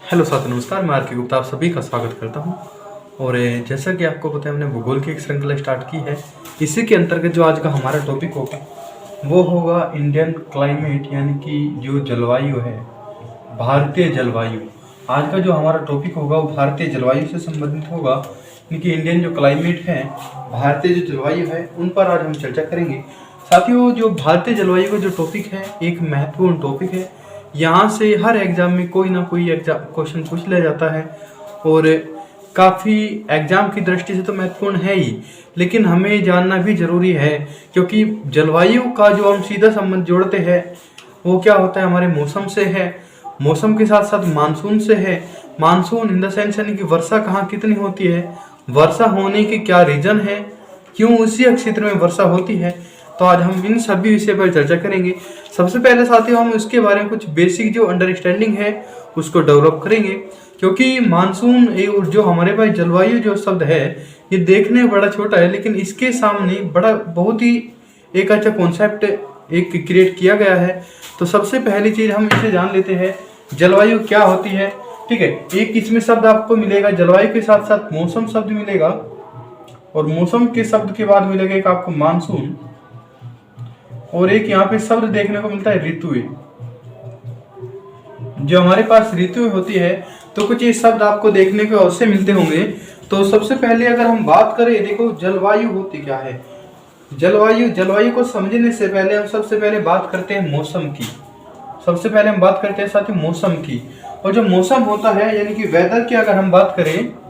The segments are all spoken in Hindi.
हेलो साथियों, नमस्कार। मैं आर.के. गुप्ता आप सभी का स्वागत करता हूं। और जैसा कि आपको पता है, हमने भूगोल की एक श्रृंखला स्टार्ट की है। इसी के अंतर्गत जो आज का हमारा टॉपिक होगा वो होगा इंडियन क्लाइमेट, यानी कि जो जलवायु है, भारतीय जलवायु। आज का जो हमारा टॉपिक होगा वो भारतीय जलवायु से संबंधित होगा, क्योंकि इंडियन जो क्लाइमेट है, भारतीय जो जलवायु है, उन पर आज हम चर्चा करेंगे। साथियों, जो भारतीय जलवायु का जो टॉपिक है एक महत्वपूर्ण टॉपिक है। यहाँ से हर एग्जाम में कोई ना कोई एग्जाम क्वेश्चन पूछ लिया जाता है और काफ़ी एग्जाम की दृष्टि से तो महत्वपूर्ण है ही, लेकिन हमें जानना भी जरूरी है, क्योंकि जलवायु का जो हम सीधा संबंध जोड़ते हैं वो क्या होता है, हमारे मौसम से है। मौसम के साथ साथ मानसून से है। मानसून इन द सेंस यानी कि वर्षा कहाँ कितनी होती है, वर्षा होने के क्या रीजन है, क्यों उसी क्षेत्र में वर्षा होती है। तो आज हम इन सभी विषय पर चर्चा करेंगे। सबसे पहले साथियों, हम उसके बारे में कुछ बेसिक जो अंडरस्टैंडिंग है उसको डेवलप करेंगे, क्योंकि मानसून जो हमारे पास जलवायु जो शब्द है ये देखने में बड़ा छोटा है, लेकिन इसके सामने बड़ा बहुत ही एक अच्छा कॉन्सेप्ट एक क्रिएट किया गया है। तो सबसे पहली चीज हम इसे जान लेते हैं, जलवायु क्या होती है। ठीक है, एक इसमें शब्द आपको मिलेगा, जलवायु के साथ साथ मौसम शब्द मिलेगा, और मौसम के शब्द के बाद मिलेगा एक आपको मानसून, और एक यहाँ पे शब्द देखने को मिलता है ऋतुएं। जो हमारे पास ऋतु होती है तो कुछ ये शब्द आपको देखने को अवश्य मिलते होंगे। तो सबसे पहले अगर हम बात करें, देखो जलवायु होती क्या है। जलवायु को समझने से पहले हम सबसे पहले बात करते हैं मौसम की। सबसे पहले हम बात करते हैं साथियों मौसम की। और जो मौसम होता है यानी कि वेदर की अगर हम बात करें,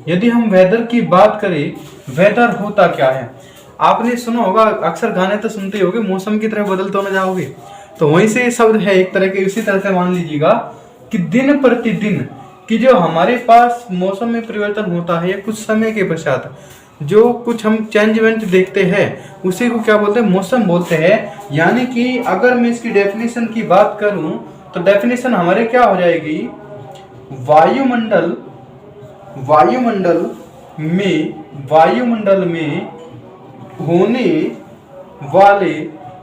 यदि हम वेदर की बात करें, वेदर होता क्या है। आपने सुना होगा, अक्सर गाने तो सुनते होगे, मौसम की तरह बदलते ना जाओगे। तो वहीं से ये शब्द है एक तरह के, उसी तरह से मान लीजिएगा कि दिन प्रतिदिन कि जो हमारे पास मौसम में परिवर्तन होता है या कुछ समय के पश्चात जो कुछ हम चेंजमेंट देखते हैं उसी को क्या बोलते हैं, मौसम बोलते हैं। यानी कि अगर मैं इसकी डेफिनेशन की बात करूं तो डेफिनेशन हमारे क्या हो जाएगी, वायुमंडल में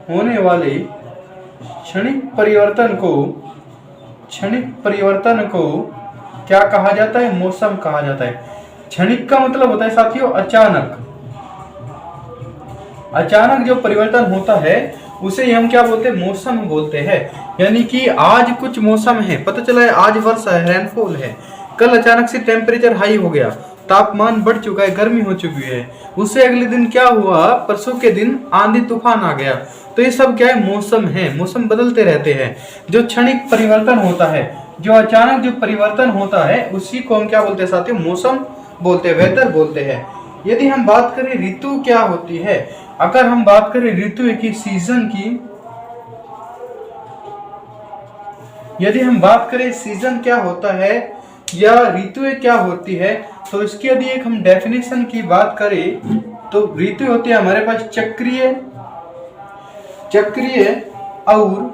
होने वाले क्षणिक परिवर्तन को क्या कहा जाता है, मौसम कहा जाता है। क्षणिक का मतलब होता है साथियों अचानक जो परिवर्तन होता है उसे हम क्या बोलते हैं, मौसम बोलते हैं। यानी कि आज कुछ मौसम है, पता चला है आज वर्षा है, रेनफॉल है, कल अचानक से टेम्परेचर हाई हो गया, तापमान बढ़ चुका है, गर्मी हो चुकी है, उससे अगले दिन क्या हुआ, परसों के दिन आंधी तूफान आ गया। तो ये सब क्या है, मौसम है। मौसम बदलते रहते हैं। जो क्षणिक परिवर्तन होता है, जो अचानक जो परिवर्तन होता है उसी को हम क्या बोलते हैं साथियों, मौसम बोलते हैं, वेदर बोलते हैं। यदि हम बात करें ऋतु क्या होती है, अगर हम बात करें ऋतु की सीजन की, यदि हम बात करें सीजन क्या होता है या ऋतुएं क्या होती है, तो इसकी यदि एक हम डेफिनेशन की बात करें तो ऋतु होती है हमारे पास चक्रीय और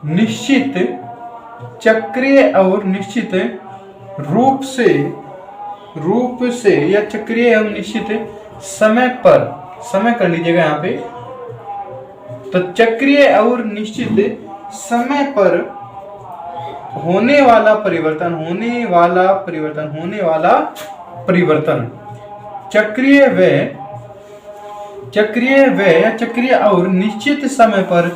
निश्चित रूप से या चक्रीय एवं निश्चित समय कर लीजिएगा यहाँ पे। तो चक्रीय और निश्चित समय पर होने वाला परिवर्तन, चक्रीय या चक्रीय और निश्चित समय पर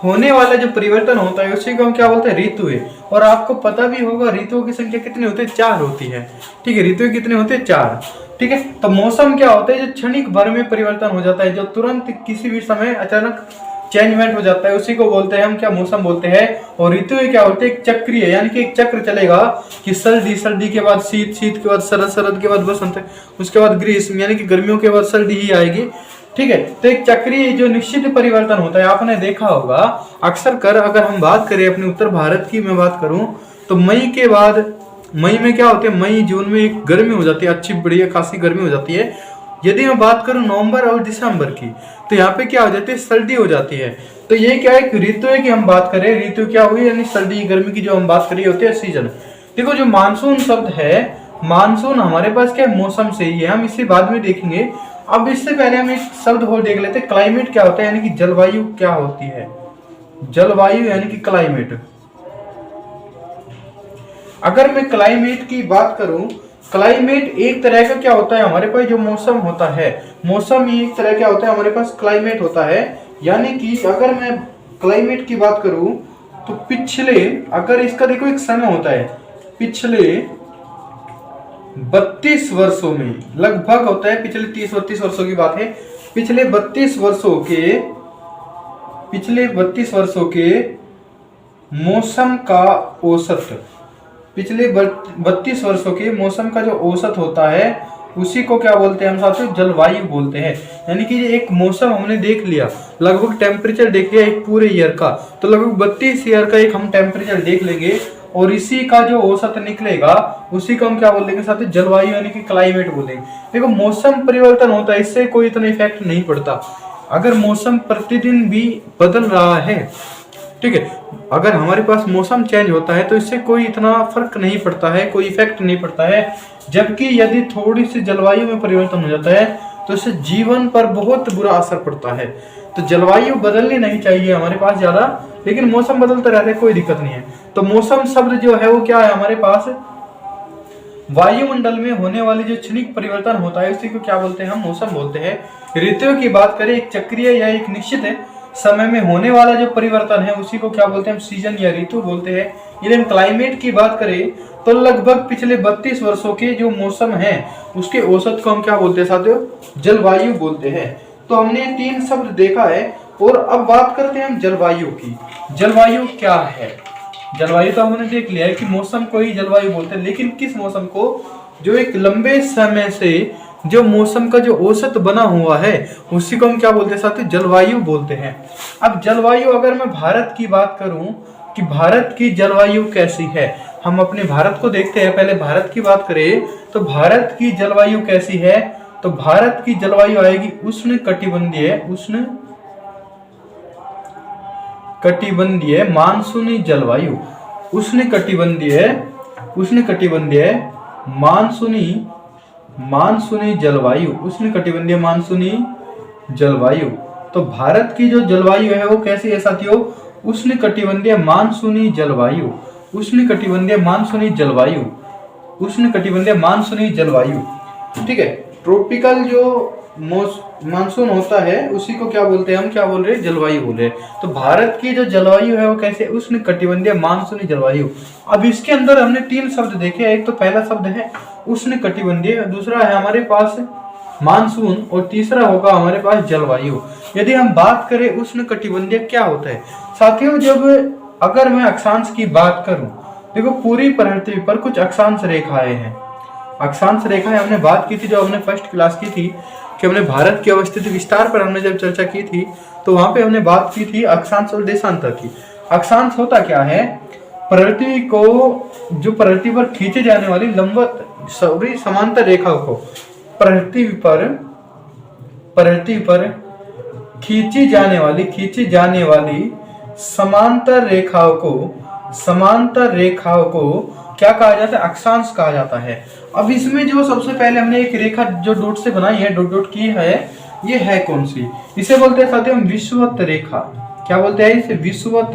होने वाला जो परिवर्तन होता है उसी को हम क्या बोलते हैं, ऋतु है। और आपको पता भी होगा ऋतुओं की संख्या कितनी होती है, 4 होती है। ठीक है, ऋतु कितने होते हैं, 4। ठीक है, तो मौसम क्या होता है, जो क्षणिक भर में परिवर्तन हो जाता है, जो तुरंत किसी भी समय अचानक चेंजमेंट हो जाता है, उसी को बोलते हैं हम क्या, मौसम बोलते हैं। और ऋतु क्या होते हैं, चक्रीय, यानी कि एक चक्र चलेगा कि सर्दी के बाद शीत के बाद शरद के बाद बसंत, उसके बाद ग्रीष्म, यानी कि गर्मियों के बाद सर्दी ही आएगी। ठीक है, तो एक चक्रीय जो निश्चित परिवर्तन होता है, आपने देखा होगा अक्सर कर, अगर हम बात करें अपने उत्तर भारत की मैं बात करूं तो मई के बाद, मई में क्या होते हैं, मई जून में एक गर्मी हो जाती है, अच्छी बढ़िया खासी गर्मी हो जाती है। यदि मैं बात करूं नवंबर और दिसंबर की, तो यहाँ पे क्या हो जाती है, सर्दी हो जाती है। तो ये क्या है, ऋतु है कि हम बात करें, ऋतु क्या हुई, यानी सर्दी गर्मी की जो हम बात करें होती है सीजन। देखो जो मानसून शब्द है, मानसून हमारे पास क्या है, मौसम से ही है, हम इसे बाद में देखेंगे। अब इससे पहले हम एक शब्द और देख लेते हैं, क्लाइमेट क्या होता है, यानी कि जलवायु क्या होती है। जलवायु यानी कि क्लाइमेट। अगर मैं क्लाइमेट की बात करूं, क्लाइमेट एक तरह का क्या होता है हमारे पास, जो मौसम होता है, मौसम ही एक तरह क्या होता है हमारे पास, क्लाइमेट होता है। यानी कि अगर मैं क्लाइमेट की बात करूं तो पिछले, अगर इसका देखो एक समय होता है, पिछले 32 वर्षों में लगभग होता है, पिछले 30-32 वर्षों की बात है, पिछले 32 वर्षों के मौसम का औसत, पिछले 32 वर्षों के मौसम का जो औसत होता है उसी को क्या बोलते हैं हम साथियों, जलवायु बोलते हैं। यानी कि एक मौसम हमने देख लिया, लगभग टेम्परेचर देख लिया एक पूरे ईयर का, तो लगभग 32 ईयर का एक हम टेम्परेचर देख लेंगे और इसी का जो औसत निकलेगा उसी को हम क्या बोलेंगे साथियों, जलवायु यानी कि क्लाइमेट बोलेंगे। देखो मौसम परिवर्तन होता है, इससे कोई इतना इफेक्ट नहीं पड़ता। अगर मौसम प्रतिदिन भी बदल रहा है, ठीक है, अगर हमारे पास मौसम चेंज होता है तो इससे कोई इतना फर्क नहीं पड़ता है, कोई इफेक्ट नहीं पड़ता है। जबकि यदि थोड़ी सी जलवायु में परिवर्तन हो जाता है तो इससे जीवन पर बहुत बुरा असर पड़ता है। तो जलवायु बदलनी नहीं चाहिए हमारे पास ज्यादा, लेकिन मौसम बदलता रहता है, कोई दिक्कत नहीं है। तो मौसम शब्द जो है वो क्या है हमारे पास, वायुमंडल में होने वाली जो क्षणिक परिवर्तन होता है उसी को क्या बोलते हैं, हम मौसम बोलते हैं। ऋतुओं की बात करें, एक चक्रीय या एक निश्चित समय में होने वाला जो परिवर्तन है उसी को क्या बोलते हैं, हम सीजन या ऋतु बोलते हैं। यदि हम क्लाइमेट की बात करें तो लगभग पिछले 32 वर्षों के जो मौसम है उसके औसत को हम क्या बोलते हैं साथियों, जलवायु बोलते हैं। तो हमने 3 शब्द देखा है और अब बात करते हैं हम जलवायु की। जलवायु क्या है, जलवायु तो हमने देख लिया है कि मौसम को ही जलवायु बोलते हैं, लेकिन किस मौसम को, जो एक लंबे समय से जो मौसम का जो औसत बना हुआ है उसी को हम क्या बोलते हैं साथियों, जलवायु बोलते हैं। अब जलवायु, अगर मैं भारत की बात करूं कि भारत की जलवायु कैसी है, हम अपने भारत को देखते हैं। पहले भारत की बात करें तो भारत की जलवायु कैसी है, तो भारत की जलवायु आएगी उष्ण कटिबंधीय, उष्ण कटिबंधीय मानसूनी जलवायु, उष्ण कटिबंधीय मानसूनी जलवायु, उष्ण कटिबंधीय मानसूनी जलवायु। तो भारत की जो जलवायु है वो कैसी है साथियों, उष्ण कटिबंधीय मानसूनी जलवायु, उष्ण कटिबंधीय मानसूनी जलवायु, उष्ण कटिबंधीय मानसूनी जलवायु। ठीक है, ट्रॉपिकल जो मानसून होता है उसी को क्या बोलते हैं, हम क्या बोल रहे हैं, जलवायु बोल रहे हैं। तो भारत की जो जलवायु है वो कैसे, उष्ण कटिबंधीय मानसूनी जलवायु। अब इसके अंदर हमने 3 शब्द देखे, एक तो पहला शब्द है उष्ण कटिबंधीय, दूसरा है हमारे पास मानसून और तीसरा होगा हमारे पास जलवायु। यदि हम बात करें उष्ण कटिबंधीय क्या होता है साथियों, जब अगर मैं अक्षांश की बात करूं, देखो पूरी पृथ्वी पर कुछ अक्षांश रेखाएं हैं। अक्षांश रेखाएं हमने बात की थी, जो हमने फर्स्ट क्लास की थी कि हमने भारत की अवस्थिति विस्तार पर हमने जब चर्चा की थी तो वहां पे हमने बात की थी अक्षांश और देशांतर की। अक्षांश होता क्या है, पृथ्वी को, जो पृथ्वी पर खींचे जाने वाली लंबवत समांतर रेखा को, पृथ्वी पर खींची जाने वाली समांतर रेखाओं को क्या कहा जाता है, अक्षांश कहा जाता है। अब इसमें जो सबसे पहले हमने एक रेखा जो डॉट से बनाई है, डॉट की है, ये है कौन सी, इसे बोलते हैं साथियों हम विषुवत रेखा। क्या बोलते हैं इसे, विषुवत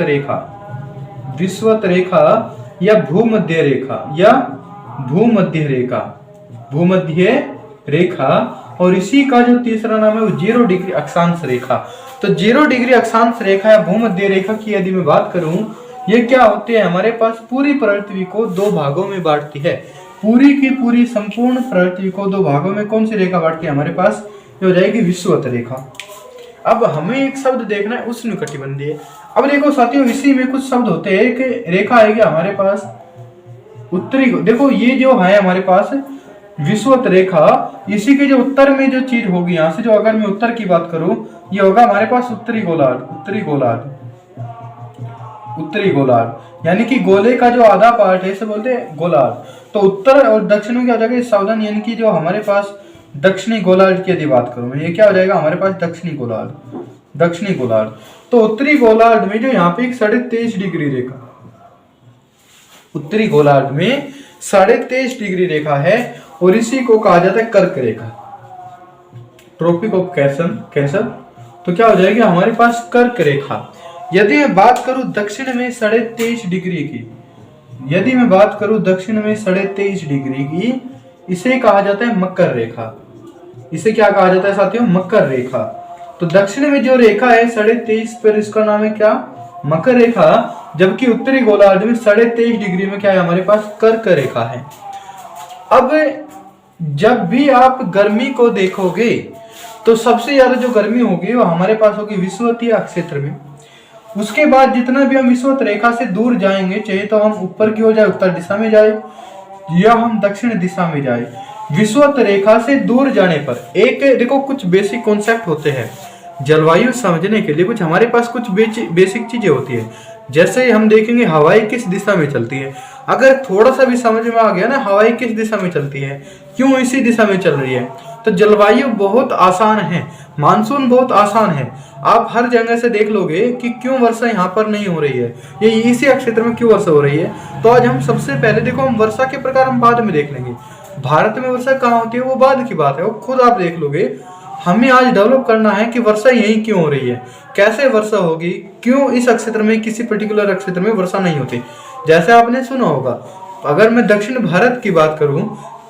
रेखा या भूमध्य रेखा। और इसी का जो तीसरा नाम है वो 0 डिग्री अक्षांश रेखा। तो 0 डिग्री अक्षांश रेखा या भूमध्य रेखा की यदि मैं बात करूं, ये क्या होती है, हमारे पास पूरी पृथ्वी को 2 भागों में बांटती है। पूरी की पूरी संपूर्ण पृथ्वी को 2 भागों में कौन सी रेखा बांटती है हमारे पास, ये हो जाएगी विषुवत रेखा। अब हमें एक शब्द देखना है उष्ण कटिबंधीय। अब देखो साथियों, इसी में कुछ शब्द होते हैं। एक रेखा आएगी हमारे पास उत्तरी, देखो ये जो है हमारे पास विषुवत रेखा, इसी के जो उत्तर में जो चीज होगी, यहाँ से जो अगर मैं उत्तर की बात करूं, ये होगा हमारे पास उत्तरी गोलार्ध, यानी कि गोले का जो आधा पार्ट है इसे बोलते हैं गोलार्ध। तो उत्तर और दक्षिण में क्या हो जाएगा, सावधान, यानी कि जो हमारे पास दक्षिणी गोलार्ध की यदि बात करूं मैं, ये क्या हो जाएगा हमारे पास दक्षिणी गोलार्ध। तो उत्तरी गोलार्ध में जो यहाँ पे एक 23.5 डिग्री रेखा, उत्तरी गोलार्ध में 23.5 डिग्री रेखा है और इसी को कहा जाता है कर्क रेखा। Tropic of cancer. तो क्या हो जाएगी हमारे पास कर्क रेखा। यदि मैं बात करूं दक्षिण में 23.5 डिग्री की, यदि मैं बात करूं दक्षिण में 23.5 डिग्री की, इसे कहा जाता है मकर रेखा। इसे क्या कहा जाता है साथियों? मकर रेखा। तो दक्षिण में जो रेखा है 23.5 पर, इसका नाम है क्या? मकर रेखा। जबकि उत्तरी गोलार्ध में 23.5 डिग्री में क्या है हमारे पास? कर्क रेखा है। अब जब भी आप गर्मी को देखोगे तो सबसे ज्यादा जो गर्मी होगी वो हमारे पास होगी विषुवतीय क्षेत्र में। उसके बाद जितना भी हम विषुवत रेखा से दूर जाएंगे, चाहे तो हम ऊपर की ओर जाए, उत्तर दिशा में जाए, या हम दक्षिण दिशा में जाए, विषुवत रेखा से दूर जाने पर एक देखो कुछ बेसिक कॉन्सेप्ट होते हैं जलवायु समझने के लिए। कुछ हमारे पास कुछ बेसिक चीजें होती है। जैसे हम देखेंगे हवाई किस दिशा में चलती है। अगर थोड़ा सा भी समझ में आ गया ना हवाई किस दिशा में चलती है, क्यों इसी दिशा में चल रही है, तो जलवायु बहुत आसान है, मानसून बहुत आसान है। आप हर जगह से देख लोगे कि क्यों वर्षा यहाँ पर नहीं हो रही है, ये इसी क्षेत्र में क्यों वर्षा हो रही है। तो आज हम सबसे पहले देखो, हम वर्षा के प्रकार हम बाद में देख लेंगे। भारत में वर्षा कहाँ होती है वो बाद की बात है, वो खुद आप देख लोगे। हमें आज डेवलप करना है कि वर्षा यहीं क्यों हो रही है, कैसे वर्षा होगी, क्यों इस क्षेत्र में किसी पर्टिकुलर क्षेत्र में वर्षा नहीं होती। जैसे आपने सुना होगा, अगर मैं दक्षिण भारत की बात करूं,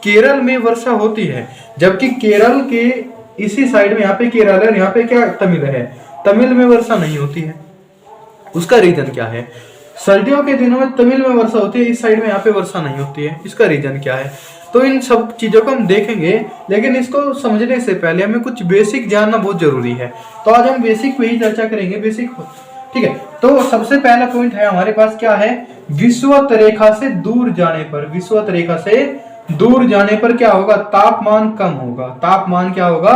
केरल में वर्षा होती है, जबकि केरल के इसी साइड में, यहाँ पे केरल है, यहाँ पे क्या तमिल है, तमिल में वर्षा नहीं होती है। उसका रीजन क्या है? सर्दियों के दिनों में तमिल में वर्षा होती है, इस साइड में यहाँ पे वर्षा नहीं होती है। इसका रीजन क्या है? तो इन सब चीजों को हम देखेंगे, लेकिन इसको समझने से पहले हमें कुछ बेसिक जानना बहुत जरूरी है। तो आज हम बेसिक पे ही चर्चा करेंगे, बेसिक। ठीक है, तो सबसे पहला पॉइंट है हमारे पास क्या है? विषुवत रेखा से दूर जाने पर, विषुवत रेखा से दूर जाने पर क्या होगा? तापमान कम होगा। तापमान क्या होगा?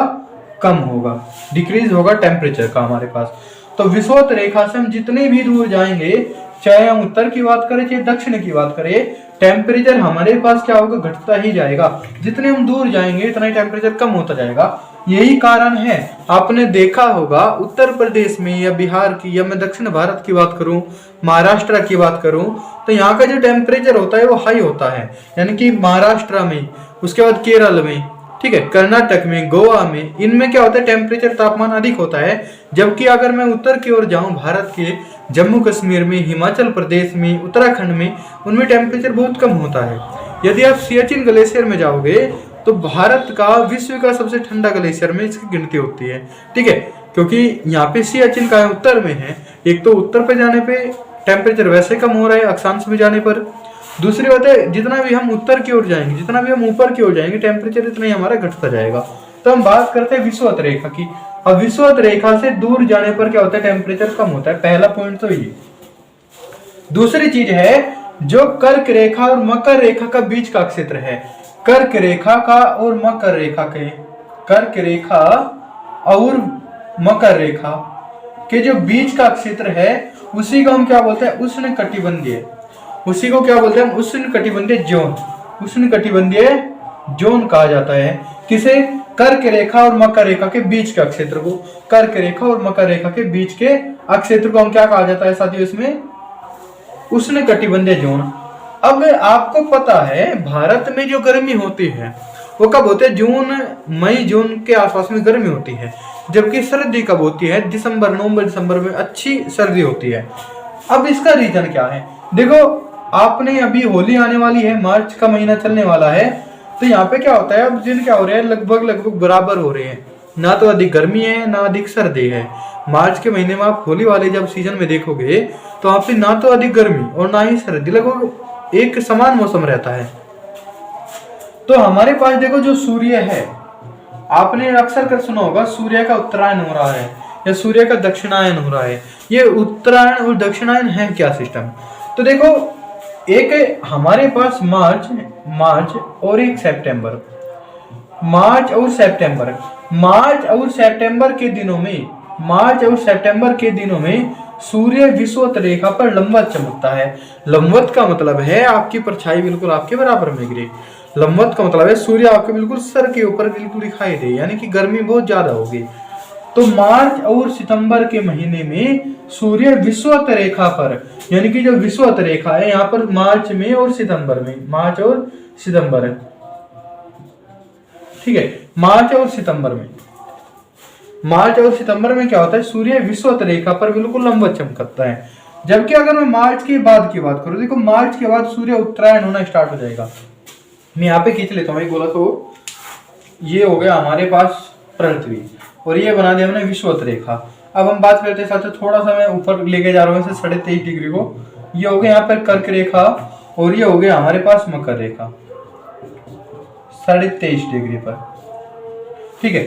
कम होगा, डिक्रीज होगा टेम्परेचर का हमारे पास। तो विषुवत रेखा से हम जितने भी दूर जाएंगे, चाहे हम उत्तर की बात करें चाहे दक्षिण की बात करें, टेम्परेचर हमारे पास क्या होगा? घटता ही जाएगा। जितने हम दूर जाएंगे इतना ही टेम्परेचर कम होता जाएगा। यही कारण है, आपने देखा होगा उत्तर प्रदेश में या बिहार की, या मैं दक्षिण भारत की बात करूं, महाराष्ट्र की बात करूं, तो यहाँ का जो टेम्परेचर होता है वो हाई होता है। यानी कि महाराष्ट्र में, उसके बाद केरल में, ठीक है, कर्नाटक में, गोवा में, इनमें क्या होता है? टेम्परेचर तापमान अधिक होता है। जबकि अगर मैं उत्तर की ओर जाऊं, भारत के जम्मू कश्मीर में, हिमाचल प्रदेश में, उत्तराखंड में, उनमें टेम्परेचर बहुत कम होता है। यदि आप सियाचिन ग्लेशियर में जाओगे तो भारत का विश्व का सबसे ठंडा ग्लेशियर में इसकी गिनती होती है। ठीक है, क्योंकि यहाँ पे सियाचिन का उत्तर में है। एक तो उत्तर पे जाने पे टेम्परेचर वैसे कम हो रहा है अक्षांश में जाने पर, दूसरी बात है जितना भी हम उत्तर की ओर जाएंगे, जितना भी हम ऊपर की ओर जाएंगे, टेम्परेचर इतना ही हमारा घटता जाएगा। तो हम बात करते हैं विषुवत रेखा की। अब विषुवत रेखा से दूर जाने पर क्या होता है? टेम्परेचर कम होता है। पहला पॉइंट तो ये। दूसरी चीज है जो कर्क रेखा और मकर रेखा का बीच का क्षेत्र है। कर्क रेखा का और मकर रेखा के, कर्क रेखा और मकर रेखा के जो बीच का क्षेत्र है, उसी को हम क्या बोलते हैं? उष्ण कटिबंधीय। उसी को क्या बोलते हैं? उष्ण कटिबंधीय जोन। उष्ण कटिबंधीय जोन कहा जाता है किसे? कर्क रेखा और मकर रेखा के बीच का क्षेत्र को। कर्क रेखा और मकर रेखा के बीच के क्षेत्र को हम क्या कहा जाता है साथियों? इसमें उष्ण कटिबंधीय जोन। अब आपको पता है भारत में जो गर्मी होती है वो कब होती है? जून, मई, जून के आसपास में गर्मी होती है। जबकि सर्दी कब होती है? दिसंबर, नवंबर, दिसंबर में अच्छी सर्दी होती है। अब इसका रीजन क्या है? देखो, आपने अभी होली आने वाली है, मार्च का महीना चलने वाला है, तो यहाँ पे क्या होता है? अब दिन क्या हो रहे हैं? लगभग बराबर हो रहे हैं। ना तो अधिक गर्मी है ना अधिक सर्दी है। मार्च के महीने में आप होली वाले जब सीजन में देखोगे तो वहां पे ना तो अधिक गर्मी और ना ही सर्दी, लगभग एक समान मौसम रहता है। तो हमारे पास देखो जो सूर्य है, आपने अक्सर कर सुना होगा सूर्य का उत्तरायण हो रहा है या सूर्य का दक्षिणायन हो रहा है। ये उत्तरायण और दक्षिणायन है क्या सिस्टम? तो देखो, एक हमारे पास मार्च और एक सितंबर, मार्च और सितंबर के दिनों में सूर्य विषुवत रेखा पर लंबवत चमकता है। लंबवत का मतलब है आपकी परछाई बिल्कुल आपके बराबर में गिरे। लंबवत का मतलब है सूर्य आपके बिल्कुल सर के ऊपर बिल्कुल दिखाई दे, यानी कि गर्मी बहुत ज्यादा होगी। तो मार्च और सितंबर के महीने में सूर्य विषुवत रेखा पर, यानी कि जो विषुवत रेखा है यहाँ पर मार्च में और सितंबर में, मार्च और सितंबर, ठीक है, मार्च और सितंबर में मार्च और सितंबर में क्या होता है, सूर्य विषुवत रेखा पर बिल्कुल लंबवत चमकता है। जबकि अगर मैं मार्च के बाद की बात करूं, देखो मार्च के बाद सूर्य उत्तरायण होना स्टार्ट हो जाएगा। मैं यहाँ पे खींच लेता हूँ एक बोला तो, ये हो गया हमारे पास पृथ्वी और ये बना दिया हमने विषुवत रेखा। अब हम बात करते हैं साथ थोड़ा सा मैं ऊपर लेके जा रहा हूँ इसे 23.5 डिग्री को। ये हो गया यहाँ पर कर्क रेखा और ये हो गया हमारे पास मकर रेखा 23.5 डिग्री पर। ठीक है,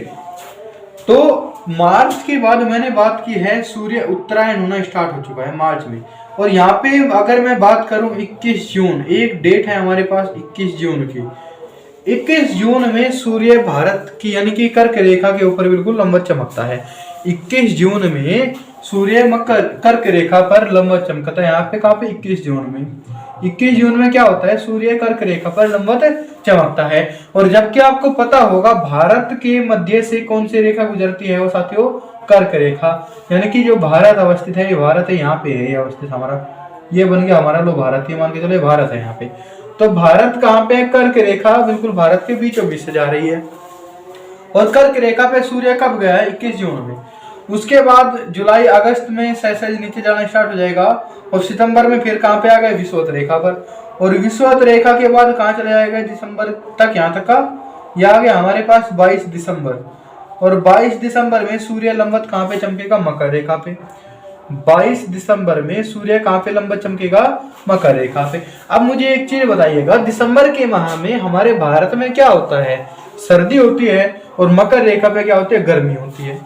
तो मार्च के बाद मैंने बात की है सूर्य उत्तरायण होना स्टार्ट हो चुका है मार्च में। और यहाँ पे अगर मैं बात करूं 21 जून, एक डेट है हमारे पास 21 जून की। 21 जून में सूर्य भारत की यानी कि कर्क रेखा के ऊपर बिल्कुल लंबवत चमकता है। 21 जून में सूर्य मकर कर्क रेखा पर लंबवत चमकता है। यहाँ पे कहाँ पे 21 जून में, 21 जून में क्या होता है, सूर्य कर्क रेखा पर लंबवत चमकता है। और जबकि आपको पता होगा भारत के मध्य से कौन सी रेखा गुजरती है, वो साथियों कर्क रेखा। यानी कि जो भारत अवस्थित है, ये भारत है, यहाँ पे है ये अवस्थित हमारा, ये बन गया हमारा लो भारत, ये मान के चलो भारत है यहाँ पे। तो भारत कहाँ पे है, कर्क रेखा बिल्कुल भारत के बीचों बीच से जा रही है। और कर्क रेखा पे सूर्य कब गया है, 21 जून में। उसके बाद जुलाई अगस्त में सहज नीचे जाना स्टार्ट हो जाएगा और सितंबर में फिर कहाँ पे आ गए, विषुवत रेखा पर। और विषुवत रेखा के बाद कहाँ चला जाएगा, दिसंबर तक, यहाँ तक का ये आ गया हमारे पास 22 दिसंबर। और 22 दिसंबर में सूर्य लंबवत कहाँ पे चमकेगा, मकर रेखा पे। 22 दिसंबर में सूर्य कहाँ पे लंबवत चमकेगा, मकर रेखा पे। अब मुझे एक चीज बताइएगा, दिसंबर के माह में हमारे भारत में क्या होता है, सर्दी होती है, और मकर रेखा पे क्या होती है, गर्मी होती है।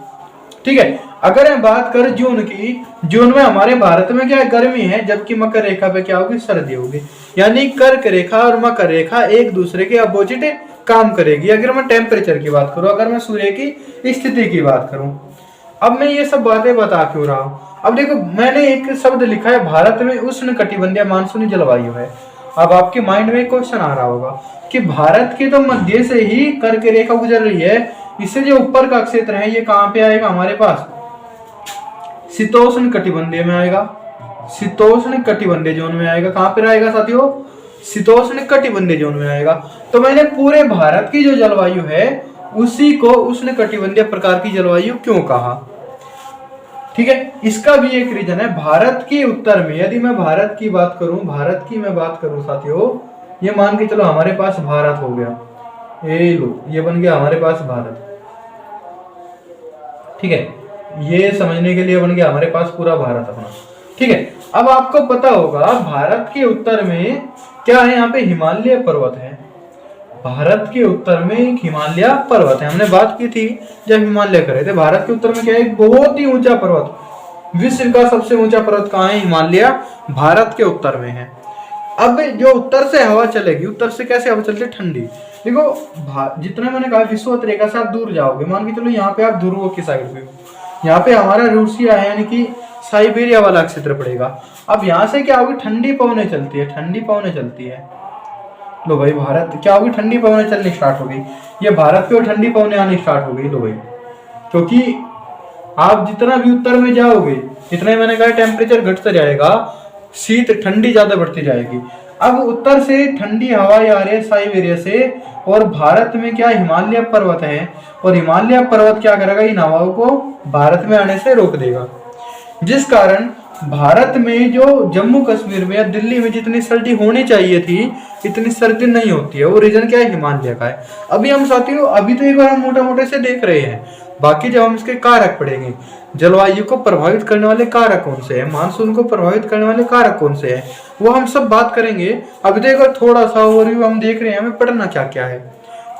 ठीक है, अगर हम बात करें जून की, जून में हमारे भारत में क्या है, गर्मी है, जबकि मकर रेखा पे क्या होगी, सर्दी होगी। यानी कर्क रेखा और मकर रेखा एक दूसरे के अपोजिट काम करेगी। अगर मैं टेम्परेचर की बात करूं, अगर मैं सूर्य की स्थिति की बात करूं, अब मैं ये सब बातें बता क्यों रहा हूं। अब देखो मैंने एक शब्द लिखा है, भारत में उष्ण कटिबंधीय मानसूनी जलवायु है। अब आपके माइंड में क्वेश्चन आ रहा होगा कि भारत के तो मध्य से ही कर्क रेखा गुजर रही है, इससे जो ऊपर का क्षेत्र है ये कहां पे आएगा, हमारे पास शीतोष्ण कटिबंधीय में आएगा, शीतोष्ण कटिबंधीय जोन में आएगा। कहां पर आएगा साथियों, शीतोष्ण कटिबंधीय जोन में आएगा। तो मैंने पूरे भारत की जो जलवायु है उसी को उष्ण कटिबंधीय प्रकार की जलवायु क्यों कहा। ठीक है, इसका भी एक रीजन है। भारत के उत्तर में, यदि मैं भारत की बात करूं, भारत की मैं बात करूं साथियों, ये मान के चलो हमारे पास भारत हो गया, ये लो ये बन गया हमारे पास भारत। ठीक है, ये समझने के लिए बन गया हमारे पास पूरा भारत अपना। ठीक है, अब आपको पता होगा भारत के उत्तर में क्या है, यहाँ पे हिमालय पर्वत है। भारत के उत्तर में एक हिमालय पर्वत है, हमने बात की थी जब हिमालय करे थे। भारत के उत्तर में क्या है, एक बहुत ही ऊंचा पर्वत, विश्व का सबसे ऊंचा पर्वत कहाँ है, हिमालय भारत के उत्तर में है। अब जो उत्तर से हवा चलेगी, उत्तर से कैसे हवा चलती है, ठंडी। देखो जितना मैंने कहा विषुवत रेखा से आप दूर जाओगे, मान के चलो यहाँ पे आप ध्रुव की साइड पे हो, यहाँ पे हमारा रूसिया है यानी कि साइबेरिया वाला क्षेत्र पड़ेगा। अब यहाँ से क्या होगी, ठंडी पवनें चलती है, ठंडी पवनें चलती है। लो भाई भारत क्या होगी, ठंडी पवनें चलनी स्टार्ट हो गई, ये भारत पे ठंडी पवनें आनी स्टार्ट हो गई। लो भाई, क्योंकि आप जितना भी उत्तर में जाओगे इतना मैंने कहा टेम्परेचर घटता जाएगा, शीत ठंडी ज्यादा बढ़ती जाएगी। अब उत्तर से ठंडी हवाएं आ रही है साइबेरिया से, और भारत में क्या हिमालय पर्वत है, और हिमालय पर्वत क्या करेगा, इन हवाओं को भारत में आने से रोक देगा। जिस कारण भारत में जो जम्मू कश्मीर में या दिल्ली में जितनी सर्दी होनी चाहिए थी इतनी सर्दी नहीं होती है। वो रीजन क्या है, हिमालय का है। अभी हम साथियों अभी तो एक बार हम मोटे मोटे से देख रहे हैं, बाकी जब हम इसके कारक पढ़ेंगे, जलवायु को प्रभावित करने वाले कारक कौन से हैं, मानसून को प्रभावित करने वाले कारक कौन से हैं, वो हम सब बात करेंगे। अभी तो एक बार थोड़ा सा ओवरव्यू हम देख रहे हैं, हमें पढ़ना क्या क्या है,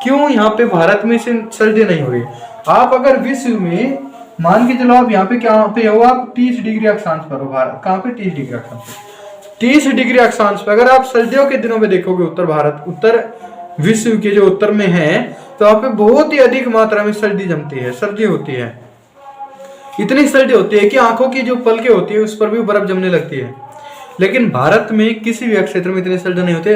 क्यों यहाँ पे भारत में से सर्दी नहीं हो रही। आप अगर विश्व में मान के चलो आप यहाँ पे क्या पे हो, आप 30 डिग्री अक्षांश पर हो, भारत कहाँ पे 30 डिग्री अक्षांश पे, 30 डिग्री अक्षांश पे अगर आप सर्दियों के दिनों में देखोगे उत्तर भारत, उत्तर विश्व के जो उत्तर में है, तो वहां पे बहुत ही अधिक मात्रा में सर्दी जमती है, सर्दी होती है। इतनी सर्दी होती है कि आंखों की जो पलकें होती है उस पर भी बर्फ जमने लगती है। लेकिन भारत में किसी भी क्षेत्र में इतनी सर्दी नहीं होती,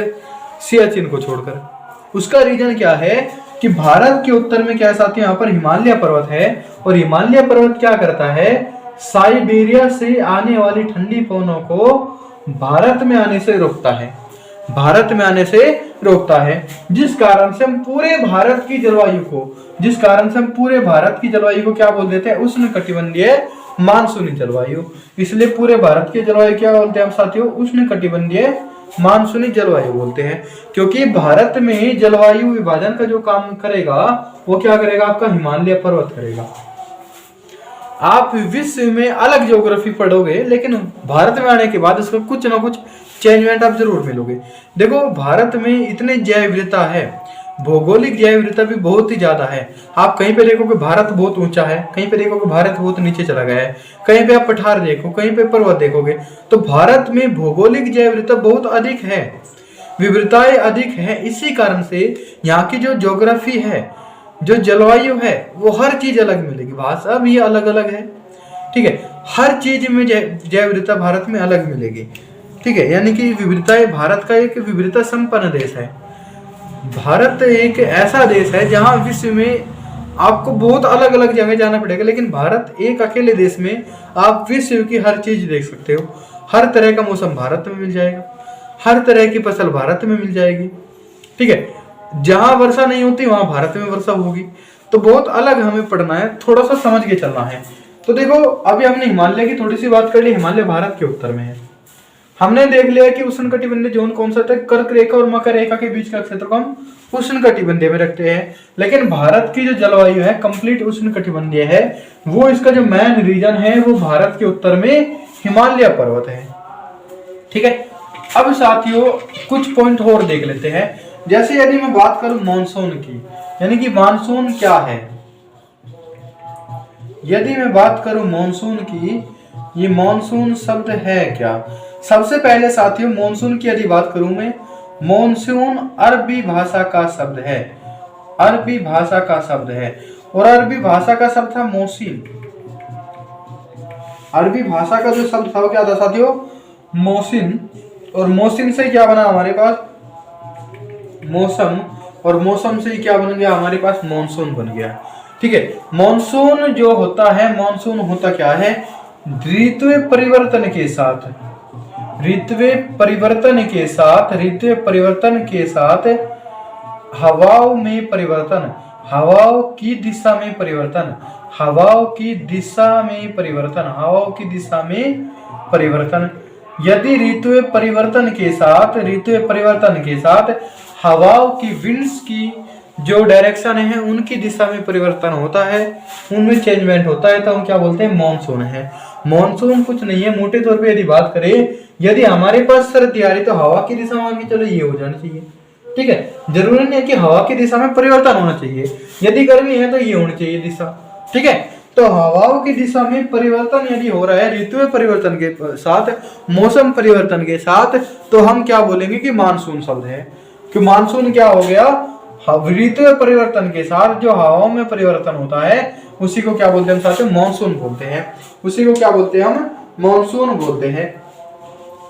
सियाचिन को छोड़कर। उसका रीजन क्या है कि भारत के उत्तर में क्या साथी, यहाँ पर हिमालय पर्वत है, और हिमालय पर्वत क्या करता है, साइबेरिया से आने वाली ठंडी पवनों को भारत में आने से रोकता है। भारत में आने से रोकता है, जिस कारण से हम पूरे भारत की जलवायु को क्या बोल देते हैं, उष्णकटिबंधीय मानसूनी जलवायु। इसलिए पूरे भारत की जलवायु क्या बोलते हैं हम साथियों, उष्णकटिबंधीय मानसूनी जलवायु बोलते हैं। क्योंकि भारत में जलवायु विभाजन का जो काम करेगा वो क्या करेगा, आपका हिमालय पर्वत करेगा। आप विश्व में अलग ज्योग्राफी पढ़ोगे, लेकिन भारत में आने के बाद इसका कुछ ना कुछ चेंजमेंट आप जरूर मिलोगे। देखो भारत में इतने जैव विविधता है, भौगोलिक जैव विविधता भी बहुत ही ज्यादा है। आप कहीं पे देखोगे भारत बहुत ऊंचा है, कहीं पे देखोगे भारत बहुत नीचे चला गया है, कहीं पे आप पठार देखो, कहीं पे पर्वत देखोगे। तो भारत में भौगोलिक जैव विविधता बहुत अधिक है, विविधताएं अधिक है। इसी कारण से यहाँ की जो ज्योग्राफी है, जो जलवायु है, वो हर चीज अलग मिलेगी। भाषा भी अलग अलग है, ठीक है, हर चीज में जैव विविधता भारत में अलग मिलेगी, ठीक है। यानी कि विविधताएं, भारत का एक विविधता संपन्न देश है। भारत एक ऐसा देश है जहां विश्व में आपको बहुत अलग अलग जगह जाना पड़ेगा, लेकिन भारत एक अकेले देश में आप विश्व की हर चीज देख सकते हो। हर तरह का मौसम भारत में मिल जाएगा, हर तरह की फसल भारत में मिल जाएगी, ठीक है। जहां वर्षा नहीं होती वहां भारत में वर्षा होगी। तो बहुत अलग हमें पढ़ना है, थोड़ा सा समझ के चलना है। तो देखो अभी हमने हिमालय की थोड़ी सी बात कर ली। हिमालय भारत के उत्तर में है। हमने देख लिया कि उष्णकटिबंधीय जोन कौन सा था, कर्क रेखा और मकर रेखा के बीच का क्षेत्र को हम उष्णकटिबंधीय में रखते हैं। लेकिन भारत की जो जलवायु है कंप्लीट उष्णकटिबंधीय है। वो इसका जो मेन रीजन है वो भारत के उत्तर में हिमालय पर्वत है, ठीक है। अब साथियों कुछ पॉइंट और देख लेते हैं। जैसे यदि मैं बात करूं मॉनसून की, यानी कि मानसून क्या है। यदि मैं बात करूं मॉनसून की, ये मॉनसून शब्द है क्या। सबसे पहले साथियों मॉनसून की यदि बात करूं मैं, मॉनसून अरबी भाषा का शब्द है, अरबी भाषा का शब्द है। और अरबी भाषा का शब्द था मौसिन। अरबी भाषा का जो शब्द था वो क्या था साथियों, मौसिन। और मौसिन से क्या बना हमारे पास मौसम, और मौसम से क्या बन गया हमारे पास मॉनसून बन गया, ठीक है। मॉनसून जो होता है, मॉनसून होता क्या है, ऋतु परिवर्तन के साथ, ऋतु परिवर्तन के साथ हवाओं में परिवर्तन, हवाओं की दिशा में परिवर्तन, हवाओं की दिशा में परिवर्तन, हवाओं की दिशा में परिवर्तन। यदि ऋतु परिवर्तन के साथ हवाओं की विंड्स की जो डायरेक्शन है उनकी दिशा में परिवर्तन होता है, उनमें चेंजमेंट होता है, तो हम क्या बोलते हैं, मॉनसून है। मॉनसून कुछ नहीं है, मोटे तौर पे यदि बात करें, यदि हमारे पास सर्दी आ रही तो हवा की दिशा मान के चलो ये हो जाना चाहिए, ठीक है। जरूरी नहीं है कि हवा की दिशा में परिवर्तन होना चाहिए। यदि गर्मी है तो ये होनी चाहिए दिशा, ठीक है। तो हवाओं की दिशा में परिवर्तन यदि हो रहा है ऋतु परिवर्तन के साथ, मौसम परिवर्तन के साथ, तो हम क्या बोलेंगे कि मानसून शब्द है। कि मानसून क्या हो गया, ऋतु परिवर्तन के साथ जो हवाओं में परिवर्तन होता है उसी को क्या बोलते हैं हम साथियों, मानसून बोलते हैं। उसी को क्या बोलते हैं हम, मानसून बोलते हैं,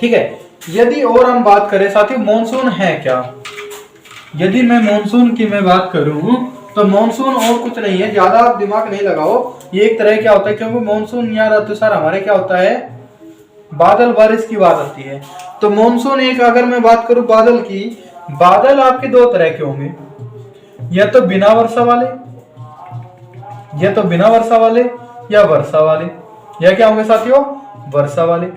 ठीक है। यदि और हम बात करें साथियों मानसून है क्या, यदि मैं मानसून की मैं बात करूं तो मानसून और कुछ नहीं है, ज्यादा आप दिमाग नहीं लगाओ। ये एक तरह क्या होता है, क्योंकि मानसून या ऋतुसार हमारे क्या होता है, बादल बारिश की बात आती है। तो मानसून एक, अगर मैं बात करूं बादल की, बादल आपके दो तरह के होंगे, या तो बिना वर्षा वाले, या तो बिना वर्षा वाले, या वर्षा वाले, या क्या होंगे साथियों, वर्षा वाले।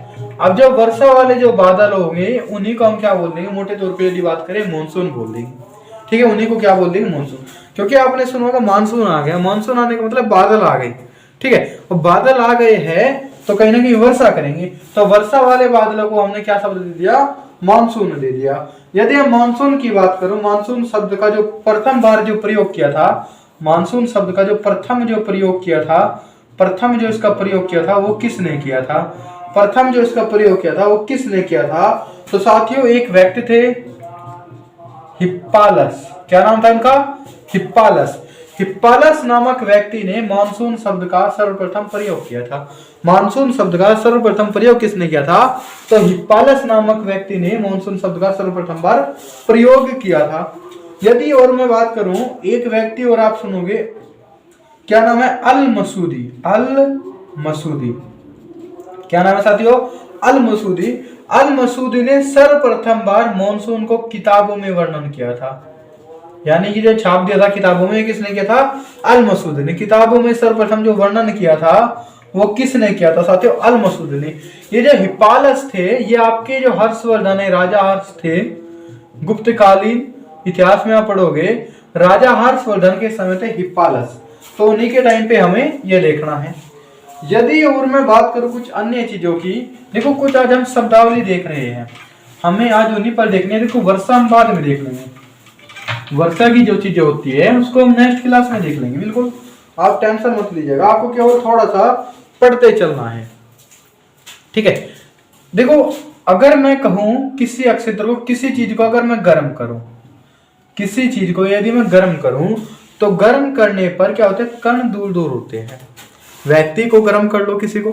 अब जो वर्षा वाले जो बादल होंगे उन्हीं को हम क्या बोल देंगे, मोटे तौर पे यदि बात करें मानसून बोल देंगे, ठीक है। उन्हीं को क्या बोल देंगे, मानसून। क्योंकि आपने सुना होगा मानसून आ गया, मानसून आने का मतलब बादल आ गए, ठीक है। और बादल आ गए हैं तो कहीं ना कहीं वर्षा करेंगे, तो वर्षा वाले बादलों को हमने क्या शब्द दे दिया, मानसून दे दिया। यदि हम मानसून की बात करूं, मानसून शब्द का जो प्रथम बार जो प्रयोग किया था, मानसून शब्द का जो प्रथम जो प्रयोग किया था, प्रथम जो इसका प्रयोग किया था वो किसने किया था, प्रथम जो इसका प्रयोग किया था वो किसने किया था, तो साथियों एक व्यक्ति थे हिप्पालस। क्या नाम था इनका, हिप्पालस। हिप्पालस नामक व्यक्ति ने मानसून शब्द का सर्वप्रथम प्रयोग किया था। मानसून शब्द का सर्वप्रथम प्रयोग किसने किया था, तो हिप्पालस नामक व्यक्ति ने मानसून शब्द का सर्वप्रथम बार प्रयोग किया था। यदि और मैं बात करूं, एक व्यक्ति और आप सुनोगे, क्या नाम है, अल मसूदी। अल मसूदी, क्या नाम है साथियों? अल मसूदी। अल मसूदी ने सर्वप्रथम बार मॉनसून को किताबों में वर्णन किया था, यानी कि जो छाप दिया था किताबों में, किसने किया था? अल मसूदी ने। किताबों में सर्वप्रथम जो वर्णन किया था वो किसने किया था साथियों? अल मसूदी ने। ये जो हिप्पालस थे, ये आपके जो हर्षवर्धन है, राजा हर्ष थे, गुप्तकालीन इतिहास में आप पढ़ोगे, राजा हर्षवर्धन के समय थे हिप्पालस, तो उन्हीं के टाइम पे हमें ये देखना है। यदि और मैं बात करूं कुछ अन्य चीजों की, देखो कुछ आज हम शब्दावली देख रहे हैं, हमें आज उन्हीं पर देखनी है। देखो वर्षा हम बाद में देख लेंगे, वर्षा की जो चीजें होती है उसको हम नेक्स्ट क्लास में देख लेंगे, बिल्कुल आप टेंशन मत लीजिएगा, आपको केवल थोड़ा सा पढ़ते चलना है, ठीक है। देखो अगर मैं कहूं किसी अक्षेत्र को, किसी चीज को अगर मैं गर्म करूं, किसी चीज को यदि मैं गर्म करूं, तो गर्म करने पर क्या होता है? कण दूर दूर होते हैं। व्यक्ति को गर्म कर लो, किसी को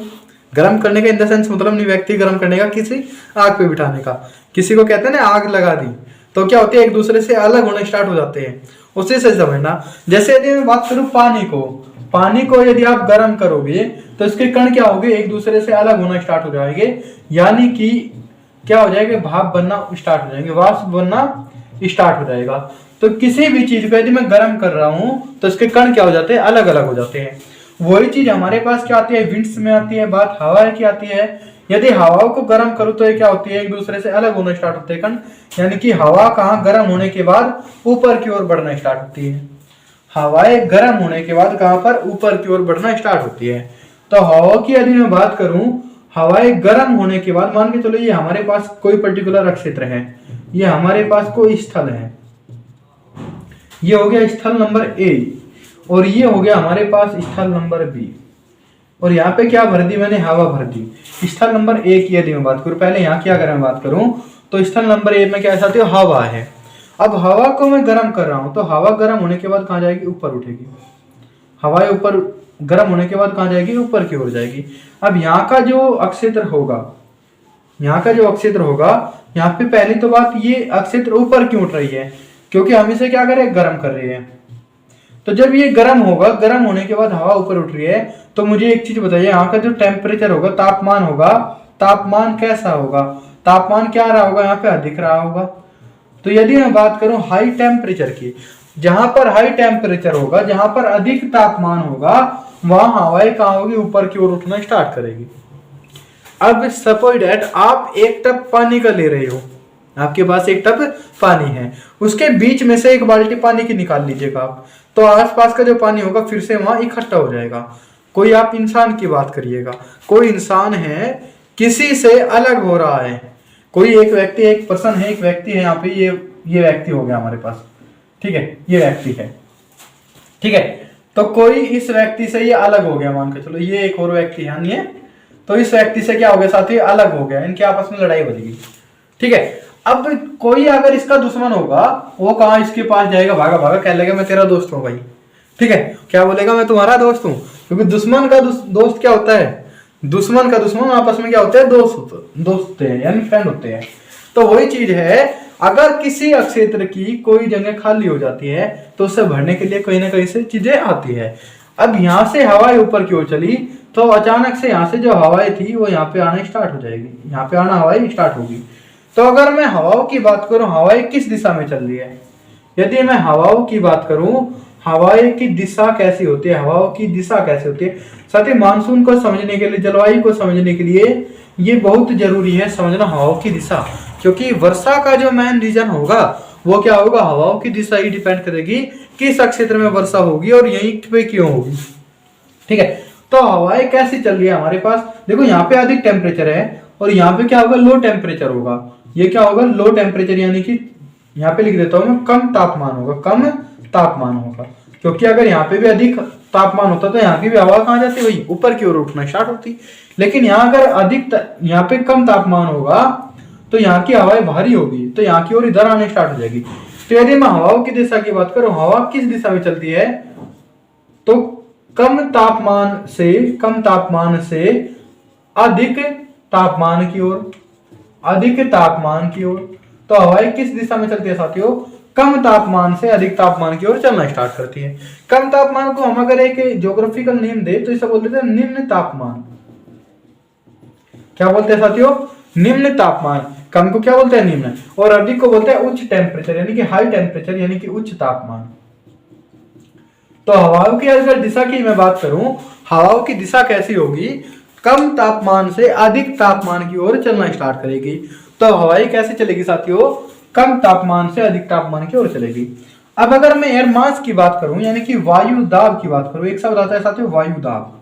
गर्म करने का इन द सेंस मतलब नहीं व्यक्ति गर्म करने का, किसी आग पे बिठाने का, किसी को कहते हैं ना आग लगा दी, तो क्या होती है? एक दूसरे से अलग होने स्टार्ट हो जाते हैं, उसी से समझना। जैसे यदि मैं बात करूं पानी को, पानी को यदि आप गर्म करोगे तो इसके कण क्या होंगे? एक दूसरे से अलग होना स्टार्ट हो जाएंगे, यानी कि क्या हो जाएगा? भाप बनना स्टार्ट हो जाएंगे, वाष्प बनना स्टार्ट हो जाएगा। तो किसी भी चीज को यदि मैं गर्म कर रहा हूं तो इसके कण क्या हो जाते हैं? अलग अलग हो जाते हैं। वही चीज हमारे पास क्या आती है? विंड्स में आती है बात, हवा की आती है। यदि हवाओं को गर्म करूं तो ये क्या होती है? एक दूसरे से अलग होना स्टार्ट होते हैं कण, यानी कि हवा कहाँ गर्म होने के बाद ऊपर की ओर बढ़ना स्टार्ट होती है। हवाएं गर्म होने के बाद कहां पर? ऊपर की ओर बढ़ना स्टार्ट होती है। तो हवा की यदि मैं बात करूं, हवाएं गर्म होने के बाद मान के चलो ये हमारे पास कोई पर्टिकुलर क्षेत्र है, ये हमारे पास कोई स्थल है, ये हो गया स्थल नंबर ए, और ये हो गया हमारे पास स्थल नंबर बी, और यहाँ पे क्या भर दी मैंने? हवा भर दी। स्थल नंबर ए की यदि मैं बात करूं, पहले यहाँ की अगर मैं बात करूं तो स्थल नंबर ए में क्या चाहते हो? हवा है। अब हवा को मैं गर्म कर रहा हूं, तो हवा गर्म होने के बाद कहां जाएगी? ऊपर उठेगी। हवा ऊपर गर्म होने के बाद कहां जाएगी? ऊपर की ओर जाएगी। अब यहाँ का जो अक्षेत्र होगा, यहाँ का जो अक्षेत्र होगा, यहाँ पे पहली तो बात, ये अक्षेत्र ऊपर क्यों उठ रही है? क्योंकि हम इसे क्या कर रहे हैं? गर्म कर रहे हैं। तो जब ये गर्म होगा, गर्म होने के बाद हवा ऊपर उठ रही है, तो मुझे एक चीज बताइए, यहाँ का जो टेम्परेचर होगा, तापमान होगा, तापमान कैसा होगा? तापमान क्या रहा होगा? यहाँ पे अधिक रहा होगा। तो यदि मैं बात करूं हाई टेम्परेचर की, जहां पर हाई टेम्परेचर होगा, जहां पर अधिक तापमान होगा, वहां हवाएं कहां होगी? ऊपर की ओर उठना स्टार्ट करेगी। अब सपोज दैट आप एक टब पानी का ले रहे हो, आपके पास एक टब पानी है, उसके बीच में से एक बाल्टी पानी की निकाल लीजिएगा आप, तो आसपास का जो पानी होगा फिर से वहां इकट्ठा हो जाएगा। कोई आप इंसान की बात करिएगा, कोई इंसान है, किसी से अलग हो रहा है, कोई एक व्यक्ति, एक पर्सन है, एक व्यक्ति है यहाँ पे, ये व्यक्ति हो गया हमारे पास, ठीक है, ये व्यक्ति है, ठीक है। तो कोई इस व्यक्ति से ये अलग हो गया, मान के चलो ये एक और व्यक्ति है, नहीं है, तो इस व्यक्ति से क्या हो गया साथी? अलग हो गया, इनके आपस में लड़ाई बन गई, ठीक है। अब कोई अगर इसका दुश्मन होगा, वो कहाँ इसके पास जाएगा? भागा भागा, कह लेगा मैं तेरा दोस्त हूँ भाई, ठीक है, क्या बोलेगा? मैं तुम्हारा दोस्त हूँ। क्योंकि दुश्मन का दोस्त क्या होता है? दुश्मन का दुश्मन आपस में क्या होते हैं? दोस्त होते हैं, यानी फ्रेंड होते हैं। तो वही चीज है, अगर किसी क्षेत्र की कोई जगह खाली हो जाती है तो उसे भरने के लिए कहीं ना कहीं से चीजें आती है। अब यहाँ से हवाएं ऊपर की ओर चली, तो अचानक से यहाँ से जो हवाएं थी वो यहाँ पे आना स्टार्ट हो जाएगी, यहाँ पे आना हवाएं स्टार्ट होगी। तो अगर मैं हवाओं की बात करूं, हवाएं किस दिशा में चल रही है? यदि मैं हवाओं की बात करूं, हवाएं की दिशा कैसी होती है? हवाओं की दिशा कैसे होती है? साथ ही मानसून को समझने के लिए, जलवायु को समझने के लिए ये बहुत जरूरी है समझना हवाओं की दिशा, क्योंकि वर्षा का जो मेन रीजन होगा वो क्या होगा? हवाओं की दिशा ही डिपेंड करेगी किस क्षेत्र में वर्षा होगी और यहीं पे क्यों होगी, ठीक है। तो हवाएं कैसी चल रही है हमारे पास? देखो यहाँ पे अधिक टेम्परेचर है और यहाँ पे क्या होगा? लो टेम्परेचर होगा। ये क्या होगा? लो टेम्परेचर, यानी कि यहाँ पे लिख देता हूं मैं, कम तापमान होगा, कम तापमान होगा। क्योंकि अगर यहाँ पे भी अधिक तापमान होता तो यहाँ की भी हवा कहाँ जाती? वही ऊपर की ओर उठना स्टार्ट होती। लेकिन यहाँ अगर यहाँ पे कम तापमान होगा तो यहाँ की हवाएं भारी होगी, तो यहाँ की ओर इधर आने स्टार्ट हो जाएगी। तो यदि मैं हवाओं की दिशा की बात करूं, हवा किस दिशा में चलती है? तो कम तापमान से अधिक तापमान की ओर, अधिक तापमान की ओर। तो हवाएं किस दिशा में चलती है साथियों? कम तापमान से अधिक तापमान की ओर चलना स्टार्ट करती है। कम तापमान को हम अगर एक ज्योग्राफिकल नेम दे तो इसे बोल देते हैं निम्न तापमान। क्या बोलते हैं साथियों? निम्न तापमान। कम को क्या बोलते हैं? निम्न। और अधिक को बोलते हैं उच्च टेम्परेचर, यानी कि हाई टेम्परेचर, यानी कि उच्च तापमान। तो हवाओं की अगर दिशा की मैं बात करूं, हवाओं की दिशा कैसी होगी? कम तापमान से अधिक तापमान की ओर चलना स्टार्ट करेगी। तो हवाएं कैसे चलेगी साथियों? कम तापमान से अधिक तापमान की ओर चलेगी। अब अगर मैं एयर मास की बात करूं, यानी कि वायु दाब की बात करूं, एक शब्द आता है साथियों वायु दाब।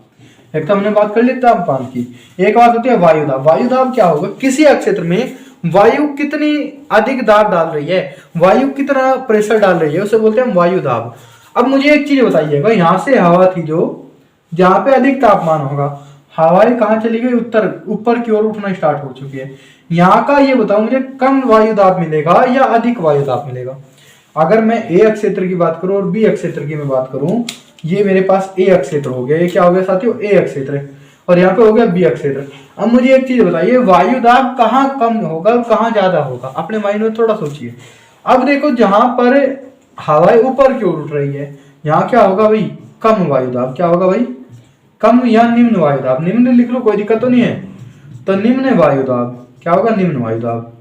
एक तो हमने बात कर ली तापमान की, एक बात होती है वायु दाब। वायु दाब क्या होगा? किसी क्षेत्र में वायु कितनी अधिक दाब डाल रही है, वायु कितना प्रेशर डाल रही है, उसे बोलते हैं हम वायु दाब। अब मुझे एक चीज बताइएगा, यहाँ से हवा थी जो जहां पे अधिक तापमान होगा, हवाएं कहाँ चली गई? उत्तर, ऊपर की ओर उठना स्टार्ट हो चुकी है। यहाँ का ये बताओ मुझे, कम वायु दाब मिलेगा या अधिक वायु दाब मिलेगा? अगर मैं ए अक्षेत्र की बात करूं और बी अक्षेत्र की मैं बात करूं, ये मेरे पास ए अक्षेत्र हो गया, ये क्या हो गया साथियों? ए अक्षेत्र, और यहाँ पे हो गया बी अक्षेत्र। अब मुझे एक चीज बताइए, वायु दाब कहाँ कम होगा और कहाँ ज्यादा होगा? अपने माइंड में थोड़ा सोचिए। अब देखो, जहां पर हवाएं ऊपर की ओर उठ रही है, यहाँ क्या होगा भाई? कम वायु दाब। क्या होगा भाई? कम या निम्न वायु दाब। निम्न लिख लो, कोई दिक्कत तो नहीं है। तो निम्न वायु दाब क्या होगा? निम्न वायु दाब,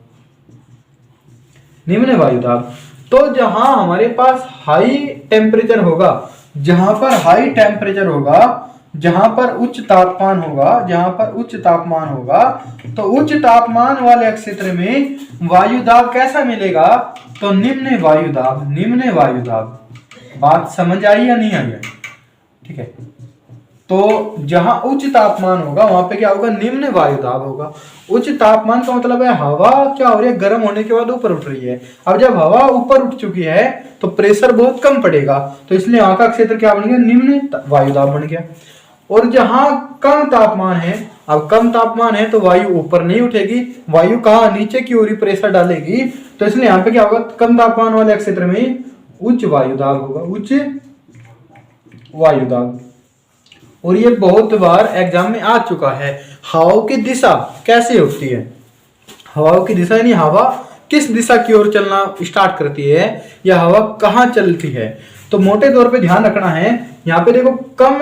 निम्न वायु दाब। तो जहां हमारे पास हाई टेम्परेचर होगा, जहां पर हाई टेम्परेचर होगा, जहां पर उच्च तापमान होगा, जहां पर उच्च तापमान होगा, तो उच्च तापमान वाले क्षेत्र में वायु दाब कैसा मिलेगा? तो निम्न वायु दाब, निम्न वायु दाब। बात समझ आई या नहीं आई है? ठीक है। तो जहां उच्च तापमान होगा वहां पे क्या होगा? निम्न वायु दाब होगा। उच्च तापमान का मतलब है हवा क्या हो रही है? गर्म होने के बाद ऊपर उठ रही है। अब जब हवा ऊपर उठ चुकी है तो प्रेशर बहुत कम पड़ेगा, तो इसलिए यहाँ का क्षेत्र क्या बन गया? निम्न वायु दाब बन गया। और जहां कम तापमान है, अब कम तापमान है तो वायु ऊपर नहीं उठेगी, वायु कहाँ? नीचे की ओर प्रेशर डालेगी, तो इसलिए यहाँ पे क्या होगा? कम तापमान वाले क्षेत्र में उच्च वायु दाब होगा, उच्च वायु दाब। और ये बहुत बार एग्जाम में आ चुका है। हवाओं की दिशा कैसे होती है? हवाओं की दिशा यानी हवा किस दिशा की ओर चलना स्टार्ट करती है, या हवा कहाँ चलती है? तो मोटे तौर पे ध्यान रखना है। यहाँ पे देखो, कम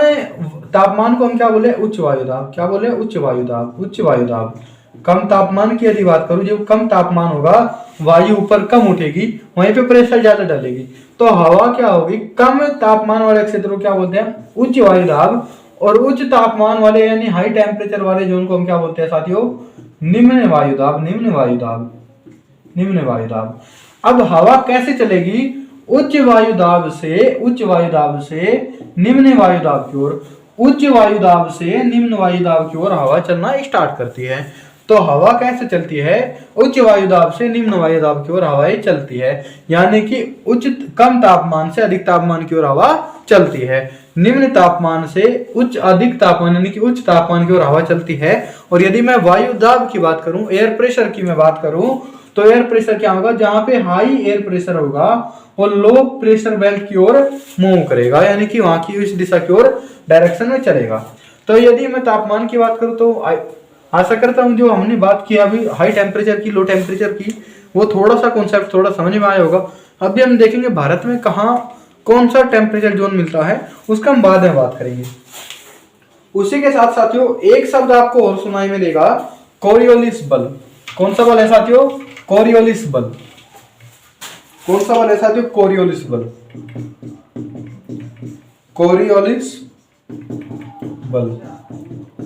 तापमान को हम क्या बोले? उच्च वायु दाब। क्या बोले? उच्च वायु दाब, उच्च वायु दाब। कम तापमान की यदि बात करूं, जब कम तापमान होगा वायु ऊपर कम उठेगी, वहीं पे प्रेशर ज्यादा डालेगी, तो हवा क्या होगी? कम तापमान वाले क्षेत्र को क्या बोलते हैं? उच्च वायु दाब। और उच्च तापमान वाले यानी हाई टेम्परेचर वाले जोन को हम क्या बोलते हैं साथियों? निम्न वायु दाब, निम्न वायु दाब, निम्न वायु दाब। अब हवा कैसे चलेगी? उच्च वायु दाब से, उच्च वायु दाब से निम्न वायु दाब की ओर, उच्च वायु दाब से निम्न वायु दाब की ओर हवा चलना स्टार्ट करती है। तो हवा कैसे चलती है? उच्च वायु दाब से निम्न वायु दाब की ओर हवाएं चलती है, यानी कि उच्च कम तापमान से अधिक तापमान की ओर हवा चलती है, निम्न तापमान से उच्च अधिक तापमान यानी कि उच्च तापमान की ओर हवा चलती है। और यदि मैं वायु दाब की बात करूं, एयर प्रेशर की मैं बात करूं, तो एयर प्रेशर क्या होगा? जहां पे हाई एयर प्रेशर होगा वो लो प्रेशर बेल्ट की ओर मूव करेगा, यानी कि वहां की इस दिशा की ओर डायरेक्शन में चलेगा। तो यदि मैं तापमान की बात करूं, तो आशा करता हूं जो हमने बात की अभी हाई टेम्परेचर की, लो टेम्परेचर की, वो थोड़ा सा कॉन्सेप्ट थोड़ा समझ में आया होगा। अभी हम देखेंगे भारत में कहाँ कौन सा टेम्परेचर जोन मिलता है, उसका हम बाद में बात करेंगे। उसी के साथ साथियों एक शब्द आपको और सुनाई मिलेगा, कोरियोलिस बल। कौन सा बल है साथियों? कोरियोलिस बल। कौन सा बल है साथियों? कोरियोलिस बल, कोरियोलिस बल,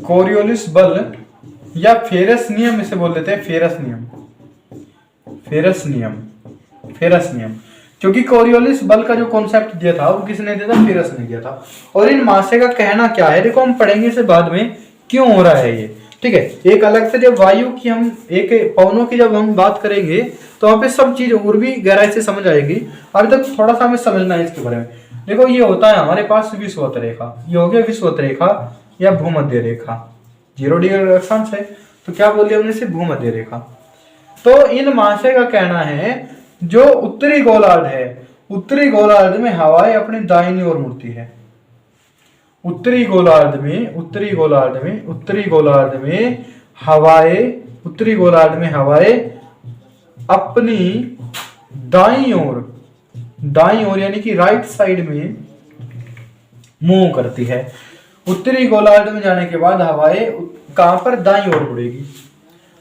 कोरियोलिस बल या फेरस नियम इसे बोल देते हैं, फेरस नियम, फेरस नियम, फेरस नियम। क्योंकि कोरियोलिस बल का जो कॉन्सेप्ट दिया था वो किसने दिया था? फेरस ने दिया था। और इन मासे का कहना क्या है, देखो हम पढ़ेंगे इसे बाद में क्यों हो रहा है ये, ठीक है। एक अलग से जब वायु की हम एक पवनों की जब हम बात करेंगे तो वहां पे सब चीज और भी गहराई से समझ आएगी। अभी तक थोड़ा सा हमें समझना है इसके बारे में। देखो ये होता है हमारे पास विषुवत रेखा, ये हो गया विषुवत रेखा या भूमध्य रेखा, 0 डिग्री अक्षांश है, तो क्या बोल दिया हमने इसे? भूमध्य रेखा। तो इन महाशय का कहना है जो उत्तरी गोलार्ध है, उत्तरी गोलार्ध में हवाएं अपनी दाहिनी ओर मुड़ती है। उत्तरी गोलार्ध में, उत्तरी गोलार्ध में, उत्तरी गोलार्ध में हवाएं, उत्तरी गोलार्ध में हवाएं अपनी दाईं ओर, दाईं ओर यानी कि राइट साइड में मूव करती है। उत्तरी गोलार्ध में जाने के बाद हवाएं कहां पर, दाईं ओर मुड़ेगी।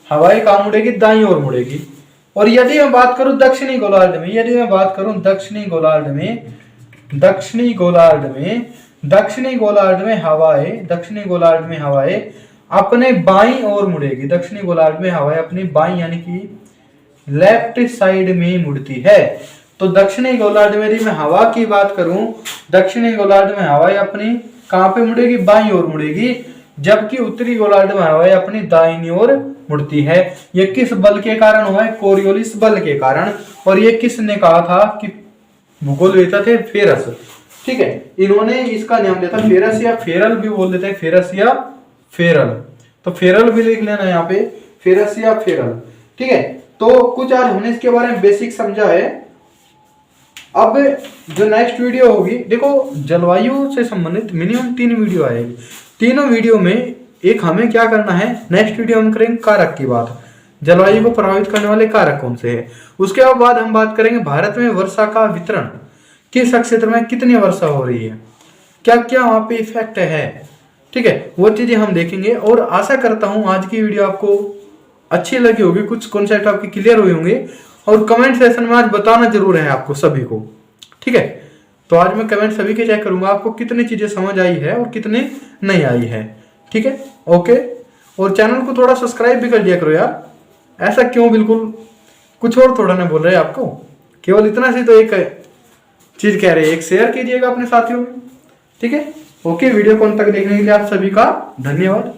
हवाएं कहां मुड़ेगी, दाईं ओर मुड़ेगी। और यदि मैं बात करूं दक्षिणी गोलार्ध में, यदि मैं बात करूं दक्षिणी गोलार्ध में, दक्षिणी गोलार्ध में हवाएं अपने बाईं ओर मुड़ेगी। दक्षिणी गोलार्ध में हवाएं अपनी बाईं यानी कि लेफ्ट साइड में मुड़ती है। तो दक्षिणी गोलार्ध में यदि मैं हवा की बात करूं, दक्षिणी गोलार्ध में हवाएं अपनी कहां पे मुड़ेगी, बाईं ओर मुड़ेगी, जबकि उत्तरी गोलार्ध में हवाएं अपनी दाहिनी ओर मुड़ती है। यह किस बल के कारण हुआ है, कोरियोलिस बल के कारण। और ये किसने कहा था कि भूगोलवेत्ता थे, फेरस। ठीक है, इन्होंने इसका नाम दिया था फेरस, या फेरल भी बोल देते हैं, फेरस या फेरल। तो फेरल भी लिख लेना यहाँ पे, फेरस या फेरल। ठीक है, तो कुछ आज हमने इसके बारे में बेसिक समझा है। अब जो नेक्स्ट वीडियो होगी, देखो जलवायु से संबंधित मिनिमम 3 वीडियो आएगी। तीनों वीडियो में एक हमें क्या करना है, नेक्स्ट वीडियो हम करेंगे कारक की बात, जलवायु को प्रभावित करने वाले कारक कौन से हैं। उसके बाद हम बात करेंगे भारत में वर्षा का वितरण, किस क्षेत्र में कितनी वर्षा हो रही है, क्या क्या वहां पे इफेक्ट है। ठीक है, वो चीजें हम देखेंगे। और आशा करता हूं आज की वीडियो आपको अच्छी लगी होगी, कुछ कॉन्सेप्ट आपके क्लियर हुए होंगे। और कमेंट सेक्शन में आज बताना जरूर है आपको सभी को। ठीक है, तो आज मैं कमेंट सभी के चेक करूंगा आपको कितनी चीजें समझ आई है और कितनी नहीं आई है। ठीक है, ओके। और चैनल को थोड़ा सब्सक्राइब भी कर दिया करो यार, ऐसा क्यों, बिल्कुल कुछ और थोड़ा नहीं बोल रहे आपको, केवल इतना सी तो एक चीज कह रहे हैं, एक शेयर कीजिएगा अपने साथियों में। ठीक है, ओके। वीडियो को अंत तक देखने के लिए आप सभी का धन्यवाद।